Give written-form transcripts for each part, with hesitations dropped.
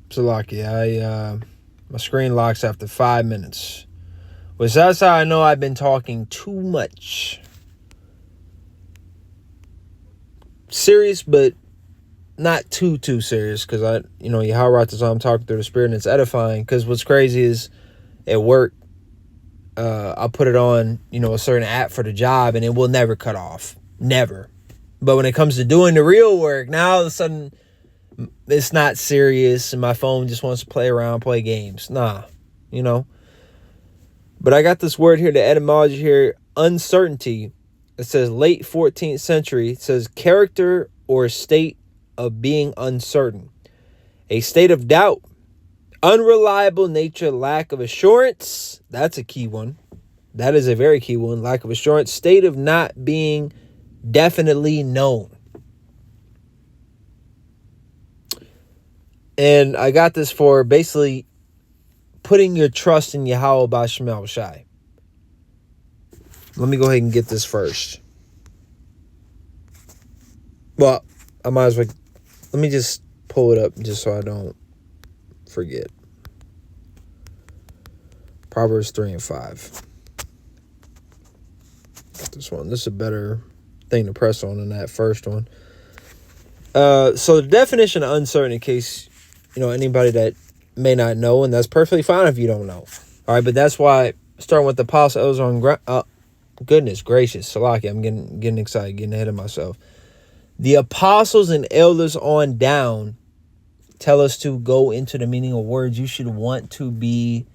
Salaki, my screen locks after 5 minutes. Which that's how I know I've been talking too much. Serious, but not too serious, because Yahweh I'm talking through the Spirit, and it's edifying. Because what's crazy is at work, I'll put it on, a certain app for the job, and it will never cut off. Never. But when it comes to doing the real work, now all of a sudden it's not serious, and my phone just wants to play around, play games. Nah, But I got this word here, the etymology here, uncertainty. It says late 14th century. It says character or state of being uncertain. A state of doubt. Unreliable nature, lack of assurance. That's a key one. That is a very key one. Lack of assurance. State of not being definitely known. And I got this for basically putting your trust in Yahweh B'Shem Shai. Let me go ahead and get this first. Well, I might as well. Let me just pull it up just so I don't forget. Proverbs 3 and 5. Got this one. This is a better thing to press on than that first one. So the definition of uncertain, in case anybody that may not know, and that's perfectly fine if you don't know. All right, but that's why starting with the apostle Elzar, goodness gracious, Salaki, I'm getting excited, getting ahead of myself. The apostles and elders on down tell us to go into the meaning of words. You should want to be,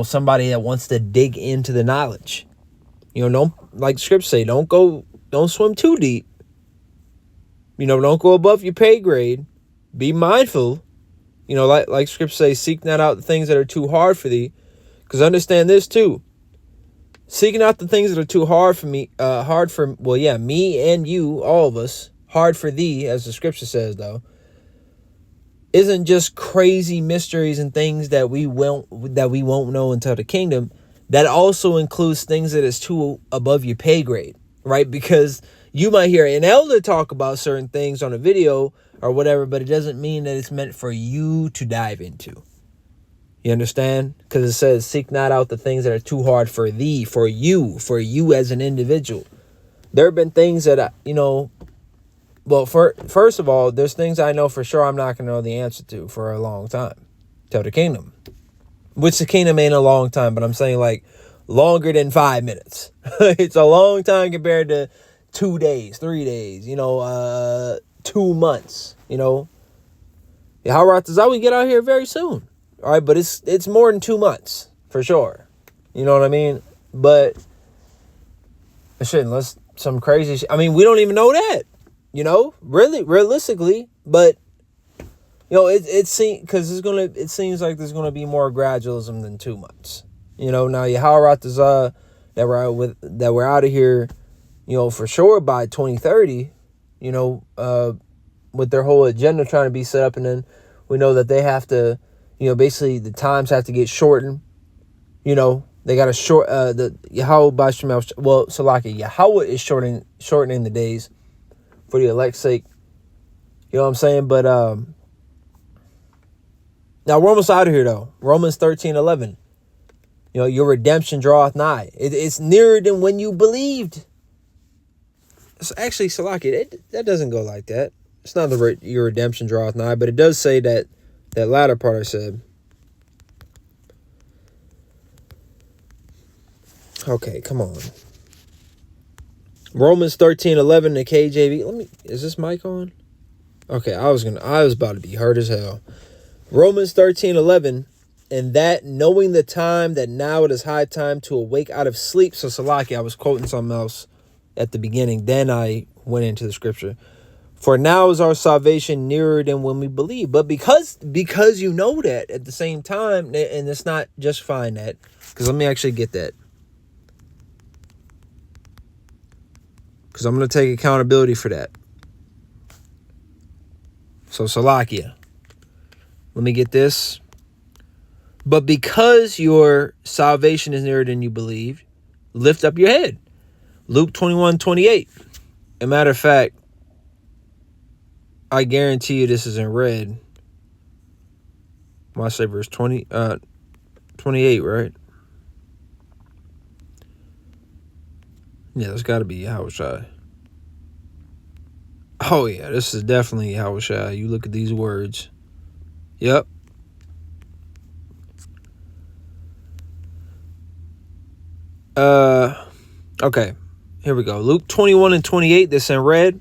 somebody that wants to dig into the knowledge. Don't, like scripture say, don't swim too deep. Don't go above your pay grade. Be mindful. Like scripture say, seek not out the things that are too hard for thee. Because understand this too. Seeking out the things that are too hard for me, me and you, all of us, hard for thee, as the scripture says though, isn't just crazy mysteries and things that we won't know until the kingdom. That also includes things that is too above your pay grade, right? Because you might hear an elder talk about certain things on a video or whatever, but it doesn't mean that it's meant for you to dive into. You understand? Because it says, seek not out the things that are too hard for thee, for you as an individual. There have been things that, first of all, there's things I know for sure I'm not going to know the answer to for a long time. Till the kingdom. Which the kingdom ain't a long time, but I'm saying like longer than 5 minutes. It's a long time compared to 2 days, 3 days, 2 months, How we get out here very soon. All right, but it's more than 2 months for sure. You know what I mean? But shit, unless some crazy shit. I mean, we don't even know that. Really, realistically, but it seems because it seems like there's gonna be more gradualism than 2 months. Now Yahweh that we're out of here, for sure by 2030. With their whole agenda trying to be set up, and then we know that they have to. Basically the times have to get shortened. They got to short the Yahweh B'Shem. Well, Salaki, Yahweh is shortening the days for the elect's sake. You know what I'm saying? But now we're almost out of here though. Romans 13:11. Your redemption draweth nigh. It's nearer than when you believed. So actually, Salaki, that doesn't go like that. It's not your redemption draweth nigh, but it does say that latter part I said. Okay, come on. Romans 13:11, the KJV. Is this mic on? Okay, I was about to be hurt as hell. Romans 13:11, and that knowing the time that now it is high time to awake out of sleep. So Salaki, I was quoting something else at the beginning. Then I went into the scripture. For now is our salvation nearer than when we believe. But because you know that at the same time, and it's not justifying that, because let me actually get that. Because I'm going to take accountability for that. So Salakia, let me get this. But because your salvation is nearer than you believe, lift up your head. Luke 21:28. As a matter of fact, I guarantee you this is in red. I say verse 28, right? Yeah, that's got to be Yahushua. Oh, yeah, this is definitely Yahushua. You look at these words. Yep. Okay, here we go. Luke 21 and 28, this in red.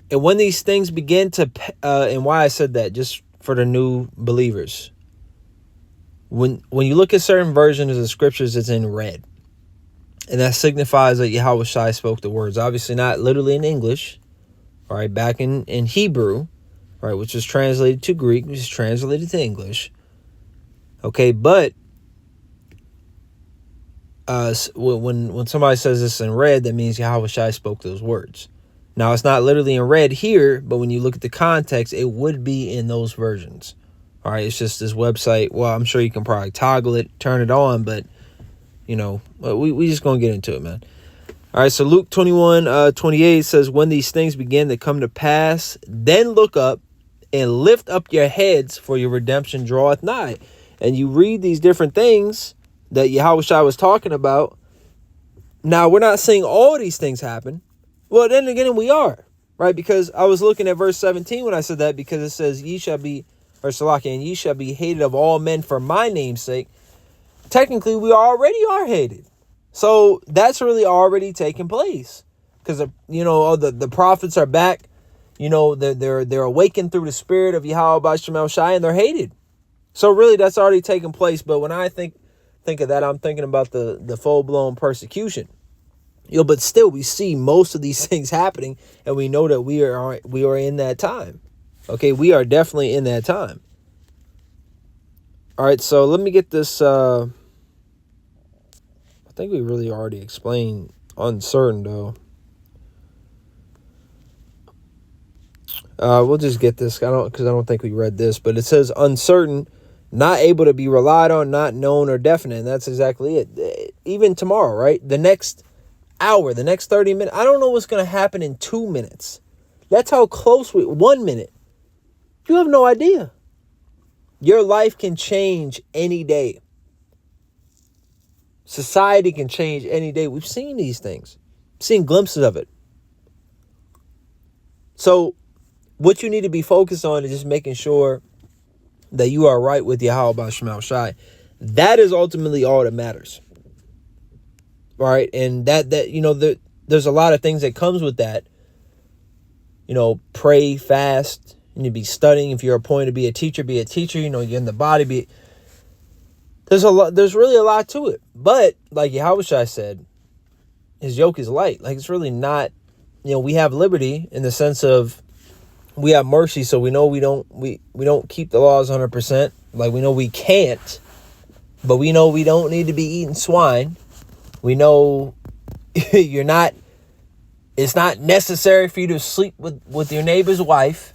And when these things begin to, and why I said that, just for the new believers. When you look at certain versions of the scriptures, it's in red. And that signifies that Yahushua spoke the words. Obviously not literally in English, all right, back in Hebrew, right, which is translated to Greek, which is translated to English. Okay, but when somebody says this in red, that means Yahushua spoke those words. Now, it's not literally in red here, but when you look at the context, it would be in those versions. All right, it's just this website. Well, I'm sure you can probably toggle it, turn it on, but, you know, we just going to get into it, man. All right, so Luke 21, 28 says, when these things begin to come to pass, then look up and lift up your heads, for your redemption draweth nigh. And you read these different things that Yahushua was talking about. Now, we're not saying all these things happen. Well, then again, we are, right? Because I was looking at verse 17 when I said that, because it says, ye shall be, or Salaki, and ye shall be hated of all men for my name's sake. Technically, we already are hated. So that's really already taken place. Because, you know, the prophets are back. You know, they're awakened through the spirit of Yahweh B'Shem Shai, and they're hated. So really, that's already taken place. But when I think of that, I'm thinking about the full-blown persecution. You know, but still, we see most of these things happening, and we know that we are in that time. Okay, we are definitely in that time. All right, so let me get this. I think we really already explained uncertain, though. We'll just get this. Because I don't think we read this, but it says uncertain, not able to be relied on, not known or definite. And that's exactly it. Even tomorrow, right? The next hour, the next 30 minutes. I don't know what's going to happen in 2 minutes. That's how close 1 minute. You have no idea. Your life can change any day. Society can change any day. We've seen these things. Seen glimpses of it. So what you need to be focused on is just making sure that you are right with Yahweh B'Shem Shai. That is ultimately all that matters. Right? And that you know, there's a lot of things that comes with that. You know, pray, fast. You need to be studying. If you're appointed to be a teacher, be a teacher. You know, you're in the body. There's really a lot to it. But like Yahushua said, his yoke is light. Like, it's really not, you know, we have liberty in the sense of we have mercy. So we know we don't keep the laws 100%. Like, we know we can't, but we know we don't need to be eating swine. We know it's not necessary for you to sleep with your neighbor's wife.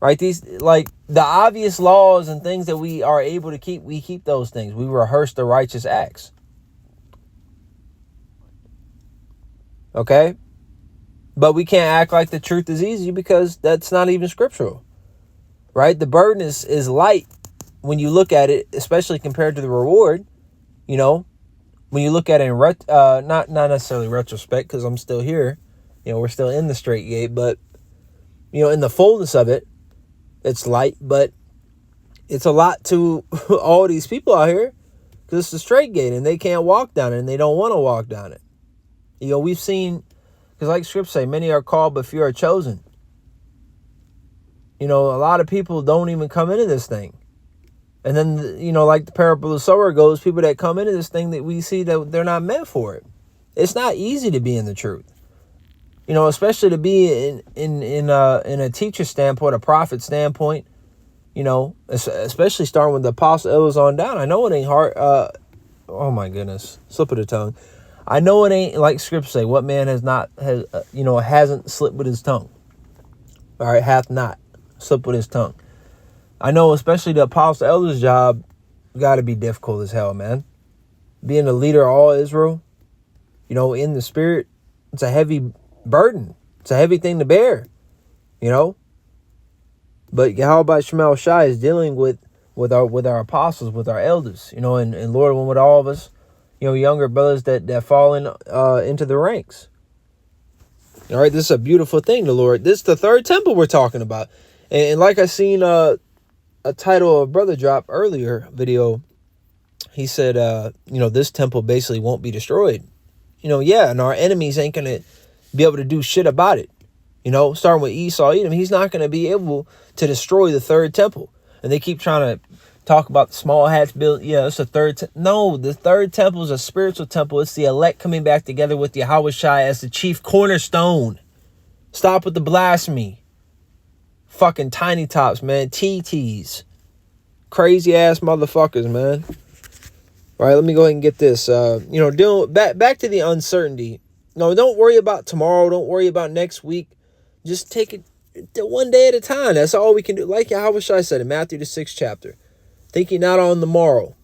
Right? These, like, the obvious laws and things that we are able to keep, we keep those things. We rehearse the righteous acts. Okay? But we can't act like the truth is easy, because that's not even scriptural. Right? The burden is light when you look at it, especially compared to the reward. You know, when you look at it in not necessarily retrospect, because I'm still here. You know, we're still in the straight gate, but, you know, in the fullness of it, it's light, but it's a lot to all these people out here, because it's the straight gate and they can't walk down it, and they don't want to walk down it. You know, we've seen, because like scripture say, many are called, but few are chosen. You know, a lot of people don't even come into this thing. And then, you know, like the parable of the sower goes, people that come into this thing, that we see that they're not meant for it. It's not easy to be in the truth. You know, especially to be in a teacher standpoint, a prophet standpoint, you know, especially starting with the apostle Ellis on down. I know it ain't hard. Oh my goodness, slip of the tongue. I know it ain't, like scripture say, what man hasn't slipped with his tongue. All right, hath not slipped with his tongue. I know, especially the apostle Elder's job got to be difficult as hell, man. Being the leader of all Israel, you know, in the spirit, it's a heavy burden. It's a heavy thing to bear, you know. But Yahweh Shemel Shai is dealing with our apostles, with our elders, and Lord, one with all of us, younger brothers that fall into the ranks. All right, this is a beautiful thing, the Lord. This is the third temple we're talking about. And like I seen a title of Brother drop earlier video, he said, this temple basically won't be destroyed. And our enemies ain't going to be able to do shit about it. Starting with Esau, Edom, he's not going to be able to destroy the third temple. And they keep trying to talk about the small hats built. Yeah, it's a third. No, the third temple is a spiritual temple. It's the elect coming back together with Yahweh Shai as the chief cornerstone. Stop with the blasphemy. Fucking tiny tops, man. TTs. Crazy ass motherfuckers, man. All right, let me go ahead and get this. Dealing back to the uncertainty. No, don't worry about tomorrow. Don't worry about next week. Just take it one day at a time. That's all we can do. Like Yahweh Shai said in Matthew the 6th chapter. Thinking not on the morrow.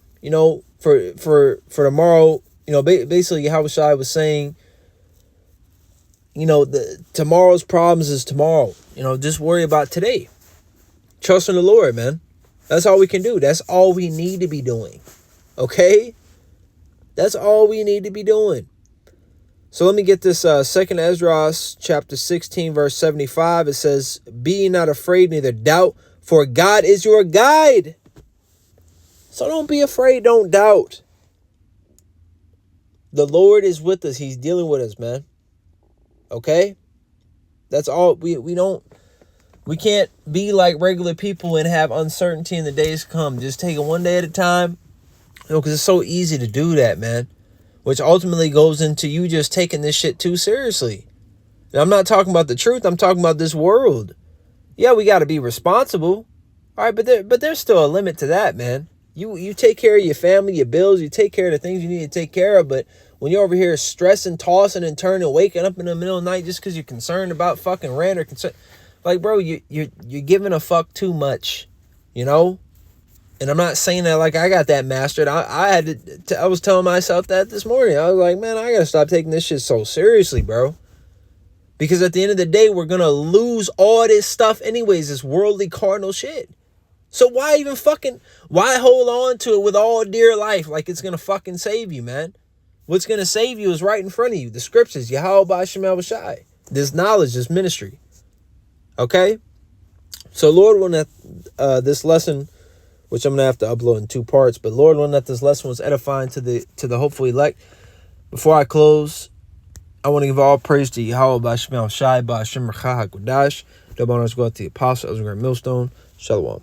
For tomorrow, basically Yahweh Shai was saying, the tomorrow's problems is tomorrow. Just worry about today. Trust in the Lord, man. That's all we can do. That's all we need to be doing. Okay? That's all we need to be doing. So let me get this 2nd Esdras chapter 16 verse 75. It says, "Be ye not afraid, neither doubt, for God is your guide." So don't be afraid, don't doubt. The Lord is with us. He's dealing with us, man. Okay? That's all. We can't be like regular people and have uncertainty in the days to come. Just take it one day at a time. Because it's so easy to do that, man. Which ultimately goes into you just taking this shit too seriously. And I'm not talking about the truth. I'm talking about this world. Yeah, we got to be responsible. All right, but there's still a limit to that, man. You take care of your family, your bills. You take care of the things you need to take care of. But when you're over here stressing, tossing, and turning, waking up in the middle of the night just because you're concerned about fucking rent or concern, like, bro, you're giving a fuck too much, And I'm not saying that like I got that mastered. I was telling myself that this morning. I was like, man, I gotta stop taking this shit so seriously, bro. Because at the end of the day, we're gonna lose all this stuff anyways, this worldly cardinal shit. So why hold on to it with all dear life like it's gonna fucking save you, man? What's gonna save you is right in front of you. The scriptures, Yahweh Shemel Shai. This knowledge, this ministry. Okay? So Lord, when this lesson, which I'm going to have to upload in 2 parts. But Lord, when that this lesson was edifying to the hopeful elect. Before I close, I want to give all praise to Yahweh Shemel Shai, Ba'Shem Rachah HaKodash. Double honors go out to the Apostle, Elder Grant Millstone. Shalom.